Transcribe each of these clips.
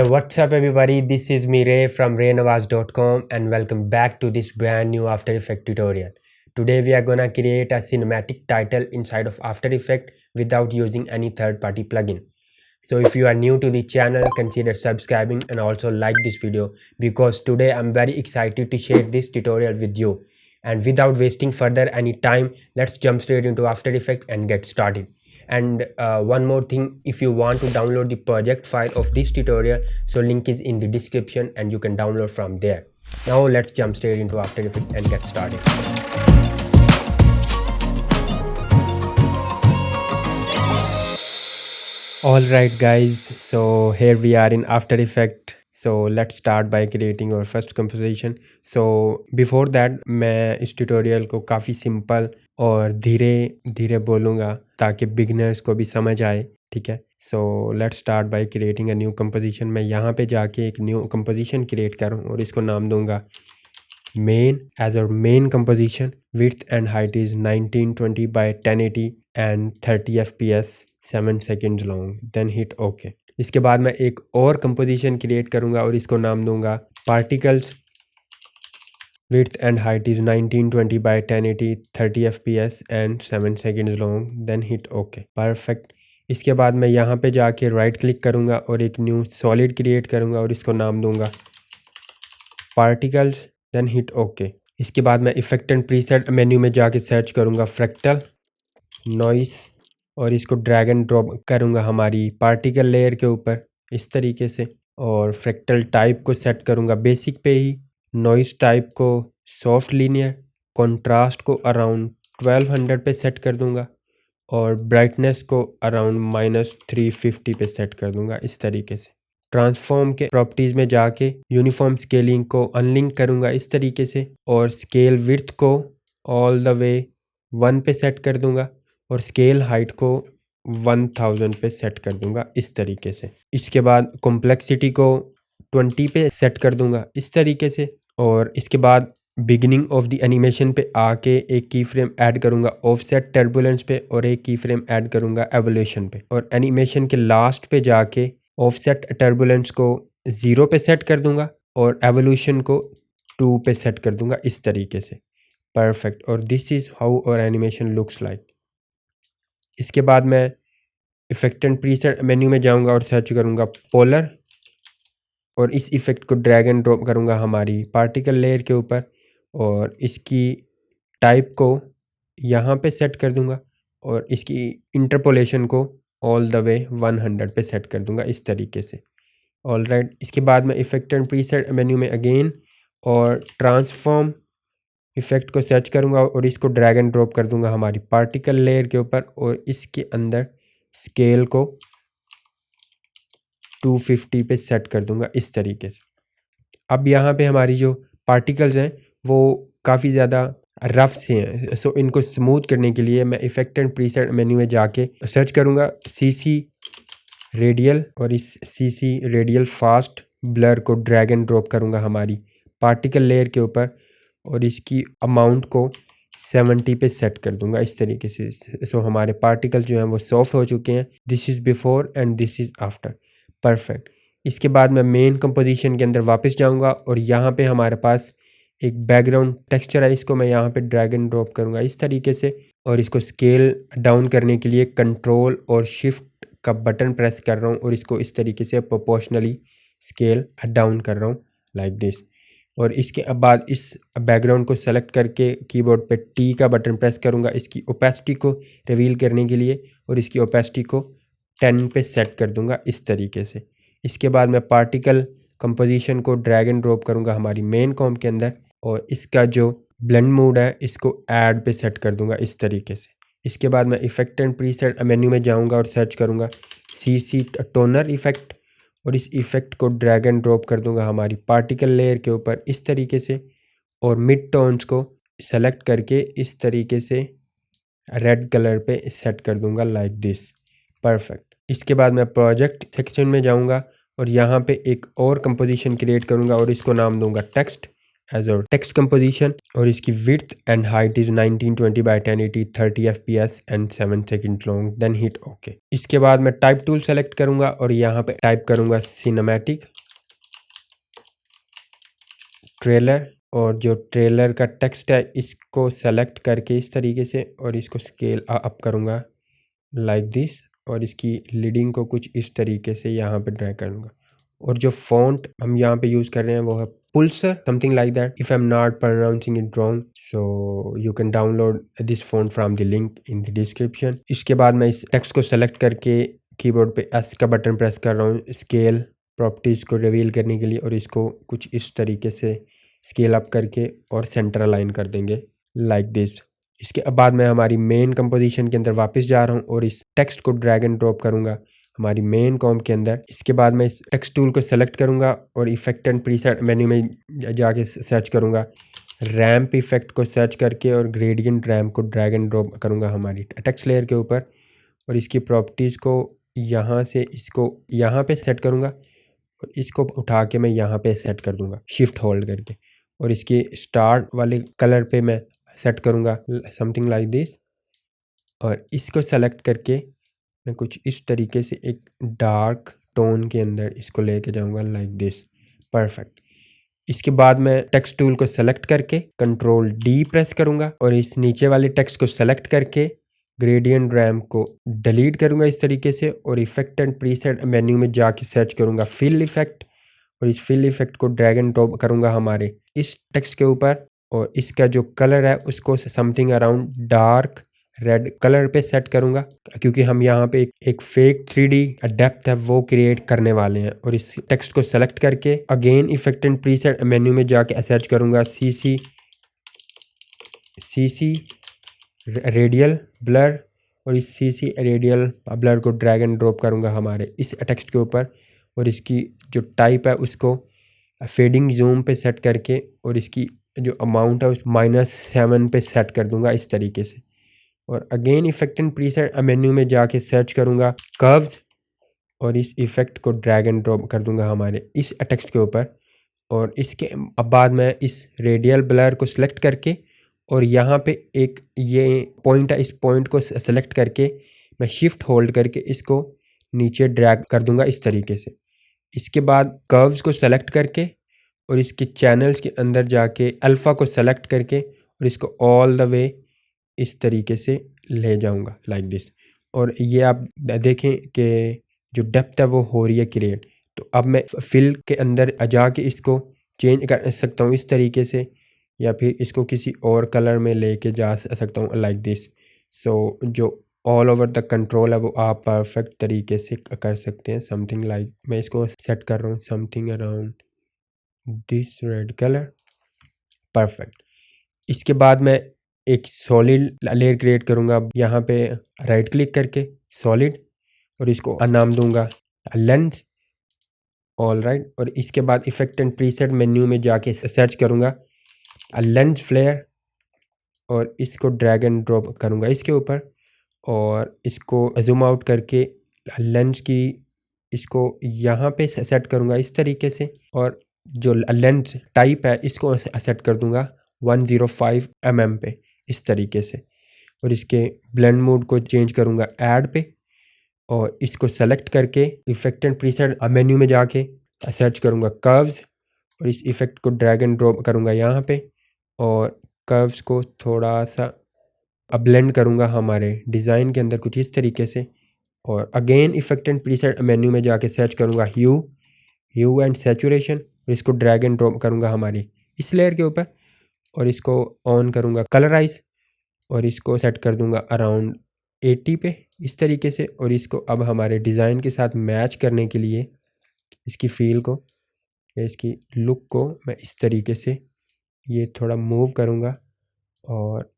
Hey, what's up, everybody? This is me, Ray from raynawaz.com, and welcome back to this brand new After Effects tutorial. Today, we are gonna create a cinematic title inside of After Effects without using any third-party plugin. So, if you are new to the channel, consider subscribing and also like this video because today I'm very excited to share this tutorial with you. And without wasting further any time, let's jump straight into After Effects and get started. And one more thing, if you want to download the project file of this tutorial, so link is in the description and you can download from there. Now let's jump straight into After Effects and get started. Alright guys, so here we are in After Effects. So let's start by creating our first composition. So before that मैं इस tutorial को काफ़ी simple और धीरे धीरे बोलूँगा ताकि beginners को भी समझ आए, ठीक है. So let's start by creating a new composition. मैं यहाँ पे जाके एक न्यू कंपोजिशन क्रिएट करूँ और इसको नाम दूंगा मेन. एज और main composition width and height is 1920 by 1080 and 30 FPS 7 seconds long. Then hit okay. इसके बाद मैं एक और कंपोजिशन क्रिएट करूँगा और इसको नाम दूंगा particles. Width and height is 1920 by 1080 30 fps and 7 seconds long. Then hit OK. Perfect. इसके बाद मैं यहाँ पे जाके राइट क्लिक करूँगा और एक न्यू सॉलिड क्रिएट करूँगा और इसको नाम दूंगा पार्टिकल्स. Then hit okay. इसके बाद मैं इफेक्ट एंड प्रीसेट मेन्यू में जाके सर्च करूँगा फ्रैक्टल नॉइस और इसको ड्रैग एंड ड्रॉप करूँगा हमारी पार्टिकल लेयर के ऊपर इस तरीके से. और फ्रैक्टल टाइप को सेट करूँगा बेसिक पे ही. नॉइस टाइप को सॉफ्ट लीनियर. कंट्रास्ट को अराउंड 1200 पे सेट कर दूंगा और ब्राइटनेस को अराउंड -350 पे सेट कर दूंगा इस तरीके से. ट्रांसफॉर्म के प्रॉपर्टीज़ में जाके यूनिफॉर्म स्केलिंग को अनलिंक करूंगा इस तरीके से और स्केल विड्थ को ऑल द वे 1 पे सेट कर दूंगा और स्केल हाइट को 1000 पे सेट कर दूंगा इस तरीके से. इसके बाद कॉम्प्लेक्सिटी को 20 पे सेट कर दूंगा इस तरीके से. और इसके बाद बिगिनिंग ऑफ द एनिमेशन पे आके एक की फ्रेम ऐड करूंगा ऑफसेट टर्बुलेंस पे और एक की फ्रेम ऐड करूंगा एवोल्यूशन पे. और एनिमेशन के लास्ट पे जाके ऑफसेट टर्बुलेंस को 0 पे सेट कर दूंगा और एवोल्यूशन को 2 पे सेट कर दूंगा इस तरीके से. परफेक्ट. और this is how our animation looks like. इसके बाद मैं इफेक्ट एंड प्रीसेट मेन्यू में जाऊंगा और सर्च करूंगा पोलर और इस इफ़ेक्ट को ड्रैग एंड ड्रॉप करूंगा हमारी पार्टिकल लेयर के ऊपर और इसकी टाइप को यहाँ पे सेट कर दूंगा और इसकी इंटरपोलेशन को ऑल द वे 100 पे सेट कर दूंगा इस तरीके से. ऑलराइट. इसके बाद मैं इफ़ेक्ट एंड प्रीसेट मेन्यू में अगेन और ट्रांसफॉर्म इफ़ेक्ट को सर्च करूंगा और इसको ड्रैग एंड ड्रॉप कर दूंगा हमारी पार्टिकल लेयर के ऊपर और इसके अंदर स्केल को 250 पे सेट कर दूंगा इस तरीके से. अब यहाँ पे हमारी जो पार्टिकल्स हैं वो काफ़ी ज़्यादा रफ से हैं. सो इनको स्मूथ करने के लिए मैं इफ़ेक्ट एंड प्रीसेट मेन्यू में जाके सर्च करूँगा CC रेडियल और इस CC रेडियल फास्ट ब्लर को ड्रैग एंड ड्रॉप करूँगा हमारी पार्टिकल लेयर के ऊपर और इसकी अमाउंट को 70 पे सेट कर दूंगा इस तरीके से. सो हमारे पार्टिकल जो हैं वो सॉफ्ट हो चुके हैं. This is before and this is after. Perfect. इसके बाद मैं मेन कंपोजिशन के अंदर वापस जाऊंगा और यहाँ पे हमारे पास एक बैकग्राउंड टेक्सचर है. इसको मैं यहाँ पे ड्रैग एंड ड्रॉप करूँगा इस तरीके से और इसको स्केल डाउन करने के लिए कंट्रोल और शिफ्ट का बटन प्रेस कर रहा हूँ और इसको इस तरीके से प्रोपोर्शनली स्केल डाउन कर रहा हूँ लाइक दिस. और इसके बाद इस बैकग्राउंड को सेलेक्ट करके कीबोर्ड पे T का बटन प्रेस करूँगा इसकी ओपेसिटी को रिवील करने के लिए और इसकी ओपेसिटी को 10 पे सेट कर दूंगा इस तरीके से. इसके बाद मैं पार्टिकल कंपोजिशन को ड्रैग एंड ड्रॉप करूंगा हमारी मेन कॉम के अंदर और इसका जो ब्लेंड मोड है इसको ऐड पे सेट कर दूंगा इस तरीके से. इसके बाद मैं इफ़ेक्ट एंड प्रीसेट मेन्यू में जाऊंगा और सर्च करूंगा CC टोनर इफ़ेक्ट और इस इफ़ेक्ट को ड्रैग एंड ड्रॉप कर दूंगा हमारी पार्टिकल लेयर के ऊपर इस तरीके से और मिड टोन्स को सेलेक्ट करके इस तरीके से रेड कलर पे सेट कर दूंगा लाइक दिस. परफेक्ट. इसके बाद मैं प्रोजेक्ट सेक्शन में जाऊंगा और यहाँ पे एक और कंपोजिशन क्रिएट करूँगा और इसको नाम दूंगा टेक्स्ट एज और टेक्स्ट कंपोजिशन, और इसकी width and height is 1920 by 1080 30 fps and 7 second long, then hit okay. इसके बाद मैं टाइप टूल सेलेक्ट करूंगा और यहाँ पे टाइप करूंगा सिनेमैटिक ट्रेलर, और जो ट्रेलर का टेक्स्ट है इसको सेलेक्ट करके इस तरीके से और इसको स्केल अप करूंगा लाइक दिस, और इसकी लीडिंग को कुछ इस तरीके से यहाँ पे ड्रैग करूंगा। और जो फॉन्ट हम यहाँ पे यूज़ कर रहे हैं वो है Pulsar, something like that. If I am not pronouncing it wrong so you can download this font from the link in the description. इसके बाद मैं इस टेक्स्ट को सेलेक्ट करके कीबोर्ड पे एस का बटन प्रेस कर रहा हूँ स्केल प्रॉपर्टीज़ को रिवील करने के लिए, और इसको कुछ इस तरीके से स्केल अप करके और सेंटर अलाइन कर देंगे लाइक दिस। इसके बाद मैं हमारी मेन कंपोजिशन के अंदर वापस जा रहा हूँ और इस टेक्स्ट को ड्रैग एंड ड्रॉप करूँगा हमारी मेन कॉम्प के अंदर। इसके बाद मैं इस टेक्स्ट टूल को सेलेक्ट करूँगा और इफेक्ट एंड प्रीसेट मेन्यू में जाके सर्च करूँगा रैम्प इफेक्ट को सर्च करके, और ग्रेडियंट रैम्प को ड्रैग एंड ड्रॉप करूँगा हमारी टेक्स्ट लेयर के ऊपर, और इसकी प्रॉपर्टीज़ को यहाँ से इसको यहाँ पे सेट करूँगा और इसको उठा के मैं यहाँ पे सेट कर दूँगा शिफ्ट होल्ड करके, और इसके स्टार्ट वाले कलर पे मैं सेट करूँगा समथिंग लाइक दिस, और इसको सेलेक्ट करके मैं कुछ इस तरीके से एक डार्क टोन के अंदर इसको लेके जाऊँगा लाइक दिस, परफेक्ट। इसके बाद मैं टेक्स्ट टूल को सेलेक्ट करके कंट्रोल डी प्रेस करूँगा और इस नीचे वाले टेक्स्ट को सेलेक्ट करके ग्रेडियंट रैम्प को डिलीट करूँगा इस तरीके से, और इफेक्ट एंड प्रीसेट मेन्यू में जाके सर्च करूँगा फिल इफेक्ट, और इस फिल इफेक्ट को ड्रैग एंड ड्रॉप करूँगा हमारे इस टेक्स्ट के ऊपर, और इसका जो कलर है उसको something around dark red colour पे सेट करूँगा, क्योंकि हम यहाँ पे एक फेक 3D डेप्थ है वो क्रिएट करने वाले हैं। और इस टेक्स्ट को सेलेक्ट करके again effect and preset menu में जाके सर्च करूँगा CC रेडियल ब्लर, और इस CC रेडियल ब्लर को ड्रैग एंड ड्रॉप करूँगा हमारे इस टेक्स्ट के ऊपर, और इसकी जो टाइप है उसको फेडिंग जूम पे सेट करके, और इसकी जो अमाउंट है उस -7 पे सेट कर दूंगा इस तरीके से। और again effect and preset menu में जाके सर्च करूंगा कर्व्स, और इस इफेक्ट को ड्रैग एंड ड्रॉप कर दूंगा हमारे इस टेक्स्ट के ऊपर, और इसके बाद मैं इस रेडियल ब्लर को सिलेक्ट करके और यहाँ पे एक ये पॉइंट है, इस पॉइंट को सेलेक्ट करके मैं शिफ्ट होल्ड करके इसको नीचे ड्रैग कर दूंगा इस तरीके से। इसके बाद कर्व्स को सेलेक्ट करके और इसके चैनल्स के अंदर जाके अल्फ़ा को सेलेक्ट करके और इसको ऑल द वे इस तरीके से ले जाऊंगा लाइक दिस, और ये आप देखें कि जो डेप्थ है वो हो रही है क्रिएट। तो अब मैं फिल के अंदर जाके इसको चेंज कर सकता हूँ इस तरीके से, या फिर इसको किसी और कलर में लेके जा सकता हूँ लाइक दिस। सो जो ऑल ओवर द कंट्रोल है वो आप परफेक्ट तरीके से कर सकते हैं समथिंग लाइक, मैं इसको सेट कर रहा हूँ something around this red colour, perfect. इसके बाद मैं एक सॉलिड लेयर क्रिएट करूँगा, यहाँ पे राइट क्लिक करके सॉलिड, और इसको नाम दूंगा लेंस, ऑल राइट। और इसके बाद इफेक्ट एंड प्रीसेट मेन्यू में जाके सर्च करूँगा लेंस फ्लेयर, और इसको ड्रैग एंड ड्रॉप करूँगा इसके ऊपर, और इसको जूम आउट करके लेंस की इसको यहाँ पे सेट करूँगा इस तरीके से, और जो लेंस टाइप है इसको सेट कर दूँगा 105 mm पे इस तरीके से, और इसके ब्लेंड मोड को चेंज करूँगा ऐड पे, और इसको सेलेक्ट करके इफेक्ट एंड प्रीसेट मेन्यू में जाके सर्च करूँगा कर्व्स, और इस इफेक्ट को ड्रैग एंड ड्रॉप करूँगा यहाँ पे, और कर्व्स को थोड़ा सा ब्लेंड करूँगा हमारे डिज़ाइन के अंदर कुछ इस तरीके से, और again effect and preset menu में जाके सर्च करूँगा ह्यू एंड सैचुरेशन, और इसको ड्रैग एंड ड्रॉप करूँगा हमारी इस लेयर के ऊपर, और इसको ऑन करूँगा कलराइज, और इसको सेट कर दूँगा अराउंड 80 पे इस तरीके से। और इसको अब हमारे डिज़ाइन के साथ मैच करने के लिए इसकी फील को या इसकी लुक को मैं इस तरीके से ये थोड़ा मूव करूँगा, और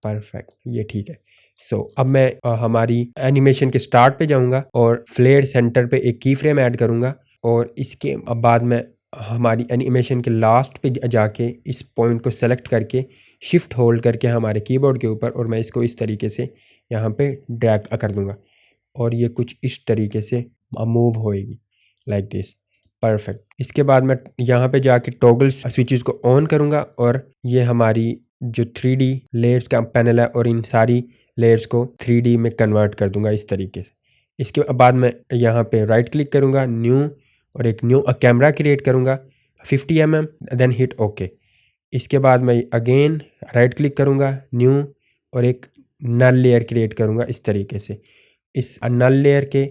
परफेक्ट ये ठीक है। सो अब मैं हमारी एनिमेशन के स्टार्ट पे जाऊँगा और फ्लेयर सेंटर पे एक की फ्रेम ऐड करूँगा, और इसके बाद मैं हमारी एनिमेशन के लास्ट पे जाके इस पॉइंट को सेलेक्ट करके शिफ्ट होल्ड करके हमारे कीबोर्ड के ऊपर, और मैं इसको इस तरीके से यहाँ पे ड्रैग कर दूँगा, और ये कुछ इस तरीके से मूव होएगी लाइक दिस, परफेक्ट। इसके बाद मैं यहाँ पे जाके टॉगल स्विचेस को ऑन करूँगा और ये हमारी जो 3D लेयर्स का पैनल है और इन सारी लेयर्स को 3D में कन्वर्ट कर दूंगा इस तरीके से। इसके बाद मैं यहाँ पे राइट क्लिक करूँगा, न्यू, और एक न्यू कैमरा क्रिएट करूँगा 50 mm, देन हिट ओके। इसके बाद मैं अगेन राइट क्लिक करूँगा, न्यू, और एक नल लेयर क्रिएट करूँगा इस तरीके से। इस नल लेयर के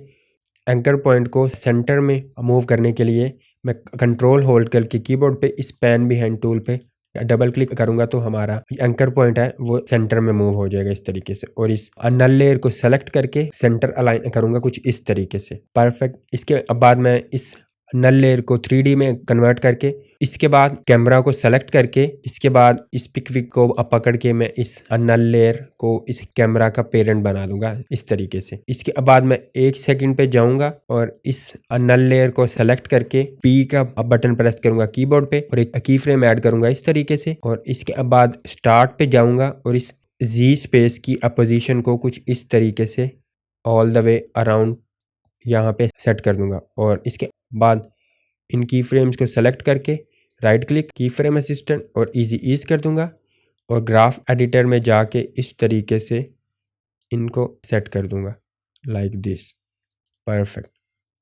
एंकर पॉइंट को सेंटर में मूव करने के लिए मैं कंट्रोल होल्ड करके कीबोर्ड पे इस पैन बिहाइंड टूल पे डबल क्लिक करूंगा तो हमारा एंकर पॉइंट है वो सेंटर में मूव हो जाएगा इस तरीके से। और इस नल लेयर को सेलेक्ट करके सेंटर अलाइन करूंगा कुछ इस तरीके से। परफेक्ट। इसके बाद मैं इस नल लेयर को 3D में कन्वर्ट करके इसके बाद कैमरा को सेलेक्ट करके इसके बाद इस पिक को पकड़ के मैं इस नल लेयर को इस कैमरा का पेरेंट बना दूंगा इस तरीके से। इसके बाद मैं 1 सेकंड पे जाऊंगा और इस नल लेयर को सेलेक्ट करके पी का बटन प्रेस करूंगा कीबोर्ड पे और एक की फ्रेम ऐड करूंगा इस तरीके से। और इसके बाद स्टार्ट पे जाऊंगा और इस जी स्पेस की अपोजिशन को कुछ इस तरीके से ऑल द वे अराउंड यहाँ पे सेट कर दूंगा। और इसके बाद इन की फ्रेम्स को सेलेक्ट करके राइट क्लिक की फ्रेम असिस्टेंट और इजी ईज कर दूंगा और ग्राफ एडिटर में जाके इस तरीके से इनको सेट कर दूंगा लाइक दिस। परफेक्ट।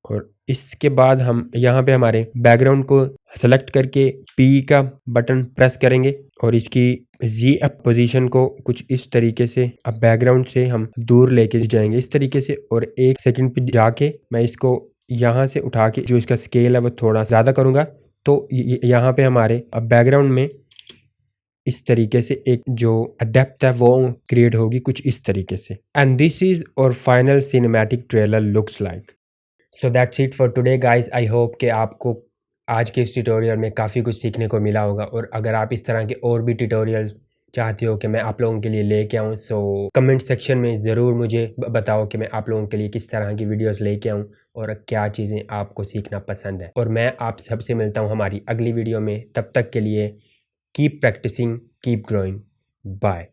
और इसके बाद हम यहाँ पे हमारे बैकग्राउंड को सेलेक्ट करके पी का बटन प्रेस करेंगे और इसकी जी पोजीशन को कुछ इस तरीके से अब बैकग्राउंड से हम दूर लेके जाएंगे इस तरीके से। और 1 सेकंड पे जाके मैं इसको यहाँ से उठा के जो इसका स्केल है वो थोड़ा ज़्यादा करूँगा तो यहाँ पे हमारे अब बैकग्राउंड में इस तरीके से एक जो डेप्थ है वो क्रिएट होगी कुछ इस तरीके से। एंड दिस इज और final cinematic trailer looks like. So that's it for today guys. I hope कि आपको आज के इस ट्यूटोरियल में काफ़ी कुछ सीखने को मिला होगा। और अगर आप इस तरह के और भी ट्यूटोरियल्स चाहते हो कि मैं आप लोगों के लिए लेके आऊँ सो कमेंट सेक्शन में ज़रूर मुझे बताओ कि मैं आप लोगों के लिए किस तरह की वीडियोस लेके आऊँ और क्या चीज़ें आपको सीखना पसंद है। और मैं आप सबसे मिलता हूँ हमारी अगली वीडियो में। तब तक के लिए keep practising, keep growing, bye.